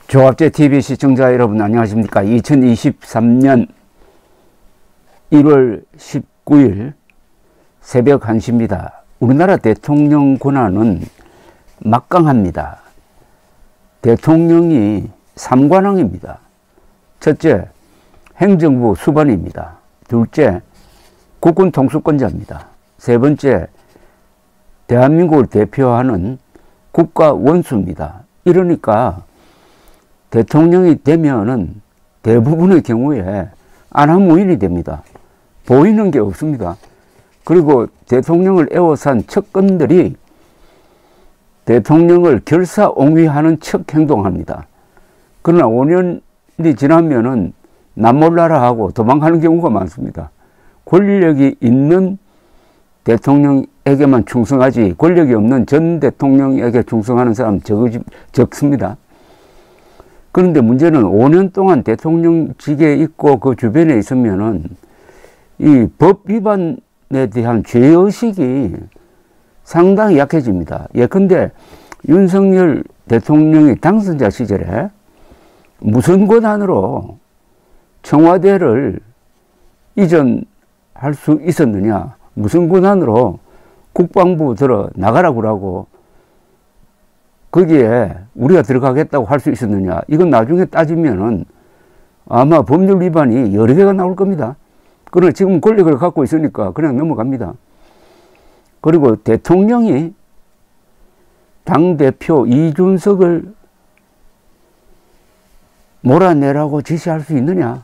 조합제 TV 시청자 여러분 안녕하십니까. 2023년 1월 19일 새벽 1시입니다. 우리나라 대통령 권한은 막강합니다. 대통령이 3관왕입니다. 첫째, 행정부 수반입니다. 둘째, 국군 통수권자입니다. 세 번째, 대한민국을 대표하는 국가 원수입니다. 이러니까 대통령이 되면은 대부분의 경우에 안하무인이 됩니다. 보이는 게 없습니다. 그리고 대통령을 에워싼 측근들이 대통령을 결사옹위하는 척 행동합니다. 그러나 5년이 지나면은 남몰라라 하고 도망가는 경우가 많습니다. 권력이 있는 대통령에게만 충성하지 권력이 없는 전 대통령에게 충성하는 사람 적습니다. 그런데 문제는 5년 동안 대통령직에 있고 그 주변에 있으면은 이 법 위반에 대한 죄의식이 상당히 약해집니다. 예컨대 윤석열 대통령이 당선자 시절에 무슨 권한으로 청와대를 이전할 수 있었느냐, 무슨 권한으로 국방부 들어 나가라고 하고 거기에 우리가 들어가겠다고 할 수 있었느냐, 이건 나중에 따지면은 아마 법률 위반이 여러 개가 나올 겁니다. 그러나 지금 권력을 갖고 있으니까 그냥 넘어갑니다. 그리고 대통령이 당대표 이준석을 몰아내라고 지시할 수 있느냐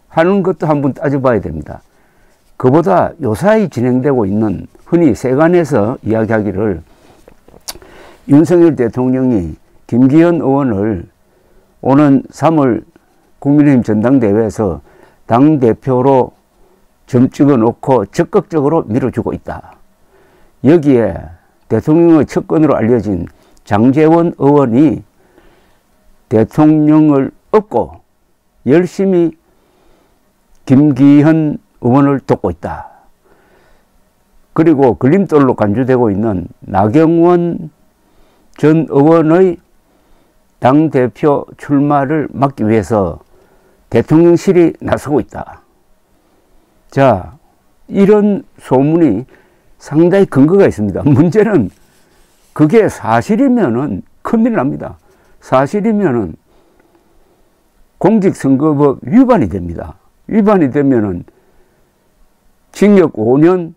하는 것도 한번 따져봐야 됩니다. 그보다 요사이 진행되고 있는 흔히 세간에서 이야기하기를 윤석열 대통령이 김기현 의원을 오는 3월 국민의힘 전당대회에서 당대표로 점 찍어 놓고 적극적으로 밀어주고 있다. 여기에 대통령의 측근으로 알려진 장제원 의원이 대통령을 업고 열심히 김기현 의원을 돕고 있다. 그리고 걸림돌로 간주되고 있는 나경원 전 의원의 당대표 출마를 막기 위해서 대통령실이 나서고 있다. 자, 이런 소문이 상당히 근거가 있습니다. 문제는 그게 사실이면은 큰일 납니다. 사실이면은 공직선거법 위반이 됩니다. 위반이 되면은 징역 5년,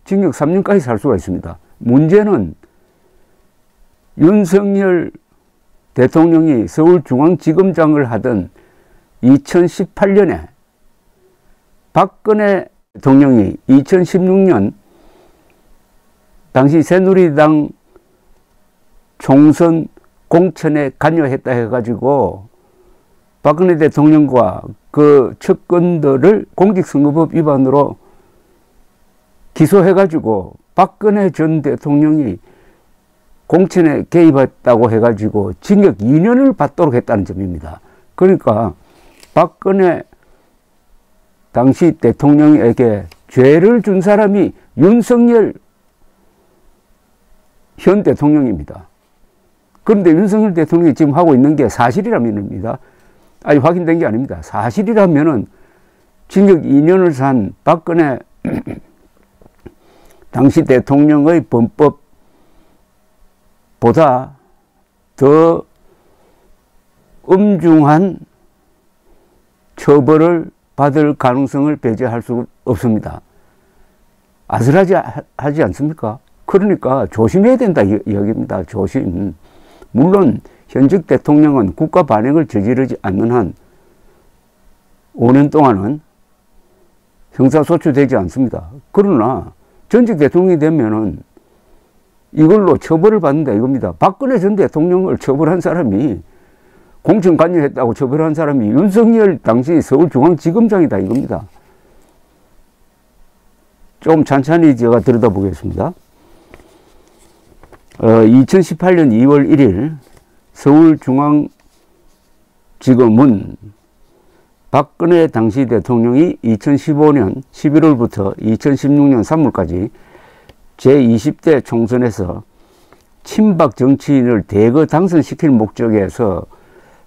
징역 3년까지 살 수가 있습니다. 문제는 윤석열 대통령이 서울중앙지검장을 하던 2018년에 박근혜 대통령이 2016년 당시 새누리당 총선 공천에 관여했다 해가지고 박근혜 대통령과 그 측근들을 공직선거법 위반으로 기소해가지고 박근혜 전 대통령이 공천에 개입했다고 해가지고 징역 2년을 받도록 했다는 점입니다. 그러니까 박근혜 당시 대통령에게 죄를 준 사람이 윤석열 현 대통령입니다. 그런데 윤석열 대통령이 지금 하고 있는 게 사실이라면입니다. 아직 확인된 게 아닙니다. 사실이라면은 징역 2년을 산 박근혜 당시 대통령의 범법보다 더 엄중한 처벌을 받을 가능성을 배제할 수 없습니다. 아슬하지 않습니까? 그러니까 조심해야 된다 이야기입니다. 조심. 물론 현직 대통령은 국가 반역을 저지르지 않는 한 5년 동안은 형사소추되지 않습니다. 그러나 전직 대통령이 되면은 이걸로 처벌을 받는다 이겁니다. 박근혜 전 대통령을 처벌한 사람이 공천 관여했다고 처벌한 사람이 윤석열 당시 서울중앙지검장이다 이겁니다. 좀 찬찬히 제가 들여다보겠습니다. 2018년 2월 1일 서울중앙지검은 박근혜 당시 대통령이 2015년 11월부터 2016년 3월까지 제20대 총선에서 친박 정치인을 대거 당선시킬 목적에서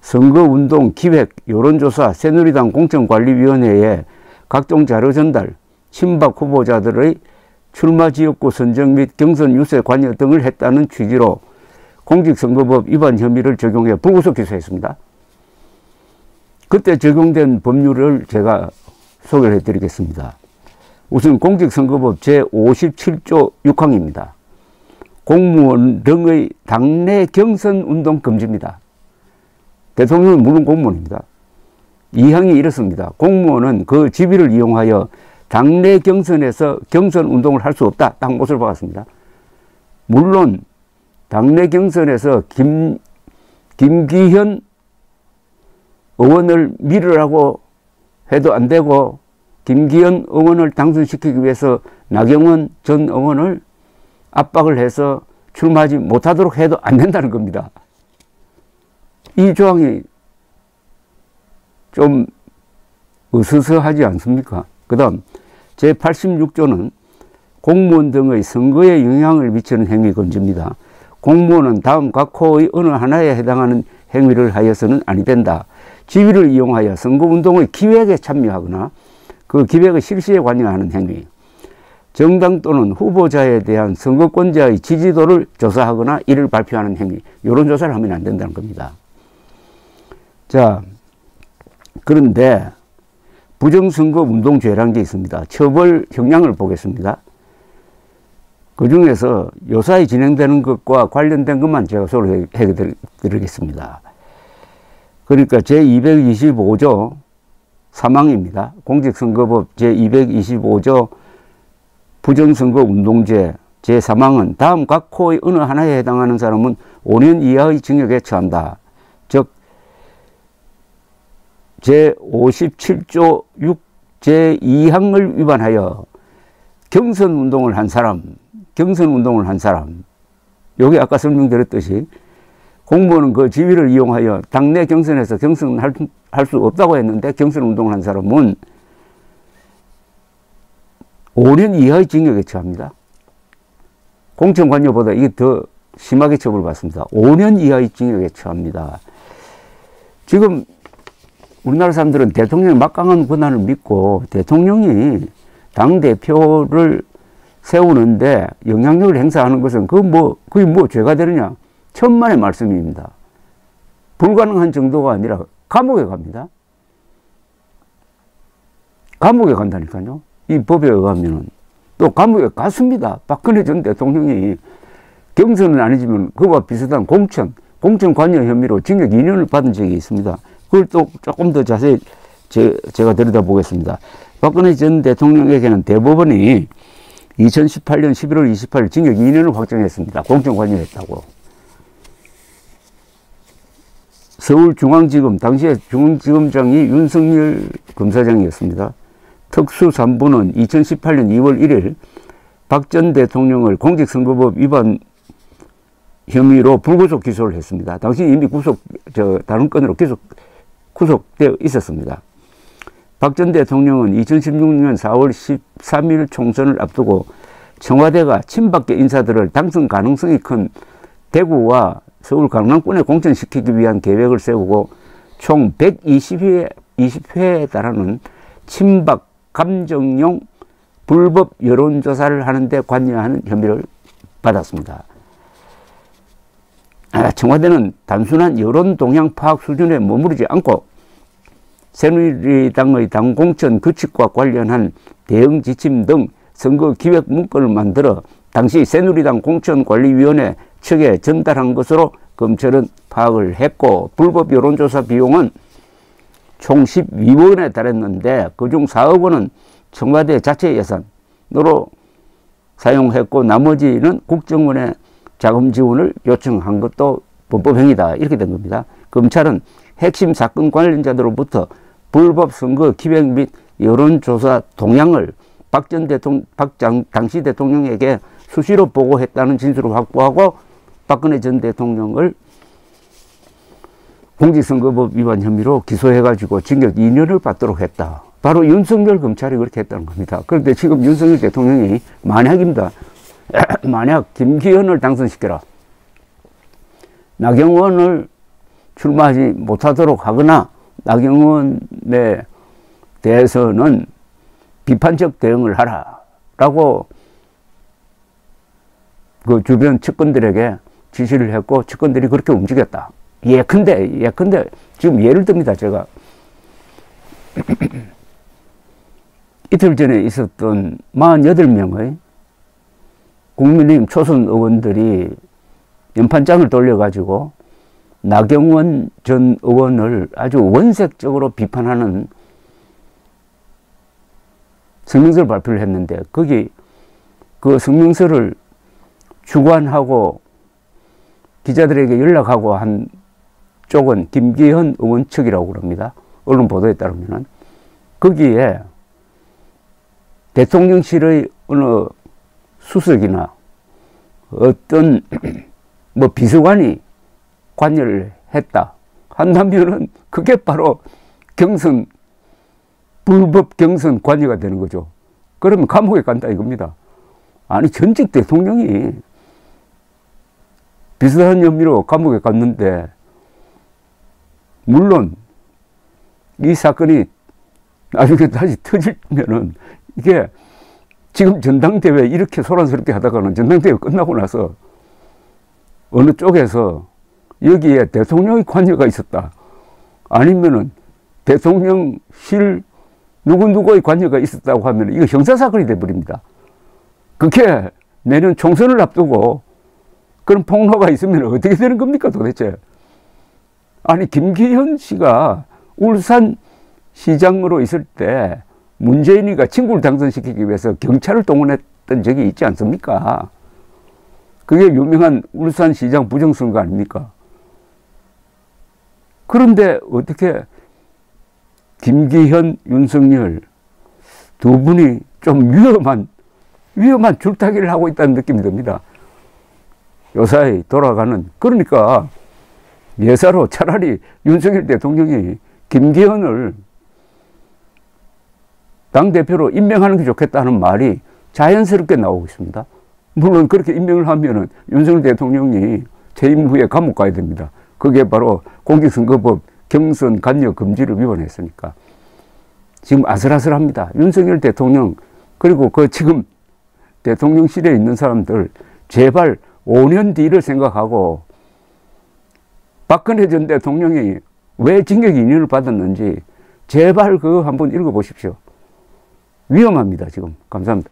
선거운동 기획, 여론조사, 새누리당 공천관리위원회에 각종 자료 전달, 친박 후보자들의 출마 지역구 선정 및 경선 유세 관여 등을 했다는 취지로 공직선거법 위반 혐의를 적용해 불구속 기소했습니다. 그때 적용된 법률을 제가 소개를 해드리겠습니다. 우선 공직선거법 제57조 6항입니다. 공무원 등의 당내 경선 운동 금지입니다. 대통령은 물론 공무원입니다. 2항이 이렇습니다. 공무원은 그 지위를 이용하여 당내 경선에서 경선 운동을 할 수 없다. 딱 못을 박았습니다. 물론 당내 경선에서 김기현 의원을 밀으라고 해도 안 되고 김기현 의원을 당선시키기 위해서 나경원 전 의원을 압박을 해서 출마하지 못하도록 해도 안 된다는 겁니다. 이 조항이 좀 으스스하지 않습니까? 그 다음 제86조는 공무원 등의 선거에 영향을 미치는 행위 금지입니다. 공무원은 다음 각 호의 어느 하나에 해당하는 행위를 하여서는 아니 된다. 지위를 이용하여 선거운동의 기획에 참여하거나 그 기획의 실시에 관여하는 행위, 정당 또는 후보자에 대한 선거권자의 지지도를 조사하거나 이를 발표하는 행위, 여론조사를 하면 안 된다는 겁니다. 자, 그런데 부정선거운동죄라는 게 있습니다. 처벌 형량을 보겠습니다. 그 중에서 요사이 진행되는 것과 관련된 것만 제가 소개해 드리겠습니다. 그러니까 제225조 3항입니다. 공직선거법 제225조 부정선거운동죄 제3항은 다음 각 호의 어느 하나에 해당하는 사람은 5년 이하의 징역에 처한다. 즉 제57조 6 제2항을 위반하여 경선운동을 한 사람, 여기 아까 설명드렸듯이 공무원은 그 지위를 이용하여 당내 경선에서 경선할 수 없다고 했는데 경선운동을 한 사람은 5년 이하의 징역에 처합니다. 공천관여보다 이게 더 심하게 처벌받습니다. 5년 이하의 징역에 처합니다. 지금 우리나라 사람들은 대통령의 막강한 권한을 믿고 대통령이 당대표를 세우는데 영향력을 행사하는 것은 그게 뭐 죄가 되느냐? 천만의 말씀입니다. 불가능한 정도가 아니라 감옥에 갑니다. 감옥에 간다니까요. 이 법에 의하면 또 감옥에 갔습니다. 박근혜 전 대통령이 경선은 아니지만 그와 비슷한 공천 관여 혐의로 징역 2년을 받은 적이 있습니다. 그걸 또 조금 더 자세히 제가 들여다보겠습니다. 박근혜 전 대통령에게는 대법원이 2018년 11월 28일 징역 2년을 확정했습니다. 공천 관여했다고. 서울중앙지검 당시에 중앙지검장이 윤석열 검사장이었습니다. 특수 3부는 2018년 2월 1일 박 전 대통령을 공직선거법 위반 혐의로 불구속 기소를 했습니다. 당시 이미 다른 건으로 구속되어 있었습니다. 박 전 대통령은 2016년 4월 13일 총선을 앞두고 청와대가 친박계 인사들을 당선 가능성이 큰 대구와 서울 강남권에 공천시키기 위한 계획을 세우고 총 120회에 달하는 친박 감정용 불법 여론조사를 하는데 관여하는 혐의를 받았습니다. 청와대는 단순한 여론 동향 파악 수준에 머무르지 않고 새누리당의 당공천 규칙과 관련한 대응 지침 등 선거 기획 문건을 만들어 당시 새누리당 공천관리위원회 측에 전달한 것으로 검찰은 파악을 했고, 불법 여론조사 비용은 총 12억 원에 달했는데 그중 4억 원은 청와대 자체 예산으로 사용했고 나머지는 국정원에 자금 지원을 요청한 것도 범법행위다, 이렇게 된 겁니다. 검찰은 핵심 사건 관련자들로부터 불법 선거 기획 및 여론조사 동향을 당시 대통령에게 수시로 보고했다는 진술을 확보하고 박근혜 전 대통령을 공직선거법 위반 혐의로 기소해가지고 징역 2년을 받도록 했다. 바로 윤석열 검찰이 그렇게 했다는 겁니다. 그런데 지금 윤석열 대통령이 만약입니다. 만약 김기현을 당선시켜라, 나경원을 출마하지 못하도록 하거나 나경원에 대해서는 비판적 대응을 하라라고 그 주변 측근들에게 지시를 했고 측근들이 그렇게 움직였다. 예컨대 지금 예를 듭니다. 제가 이틀 전에 있었던 48명의 국민의힘 초선 의원들이 연판장을 돌려가지고 나경원 전 의원을 아주 원색적으로 비판하는 성명서를 발표를 했는데 거기 그 성명서를 주관하고 기자들에게 연락하고 한 쪽은 김기현 의원 측이라고 그럽니다. 언론 보도에 따르면은 거기에 대통령실의 어느 수석이나 어떤 뭐 비서관이 관여를 했다 한다면은 그게 바로 경선, 불법 경선 관여가 되는 거죠. 그러면 감옥에 간다 이겁니다. 아니 전직 대통령이 비슷한 혐의로 감옥에 갔는데 물론 이 사건이 나중에 다시 터지면은 이게 지금 전당대회 이렇게 소란스럽게 하다가는 전당대회 끝나고 나서 어느 쪽에서 여기에 대통령의 관여가 있었다 아니면은 대통령실 누구누구의 관여가 있었다고 하면 이거 형사사건이 돼버립니다. 그게 내년 총선을 앞두고 그런 폭로가 있으면 어떻게 되는 겁니까 도대체. 아니 김기현 씨가 울산 시장으로 있을 때 문재인이가 친구를 당선시키기 위해서 경찰을 동원했던 적이 있지 않습니까? 그게 유명한 울산시장 부정선거 아닙니까? 그런데 어떻게 김기현, 윤석열 두 분이 좀 위험한 줄타기를 하고 있다는 느낌이 듭니다. 요사이 돌아가는. 그러니까 예사로 차라리 윤석열 대통령이 김기현을 당대표로 임명하는 게 좋겠다는 말이 자연스럽게 나오고 있습니다. 물론 그렇게 임명을 하면은 윤석열 대통령이 퇴임 후에 감옥 가야 됩니다. 그게 바로 공직선거법 경선 관여 금지를 위반했으니까. 지금 아슬아슬합니다. 윤석열 대통령 그리고 그 지금 대통령실에 있는 사람들 제발 5년 뒤를 생각하고 박근혜 전 대통령이 왜 징역 2년을 받았는지 제발 그거 한번 읽어보십시오. 위험합니다 지금. 감사합니다.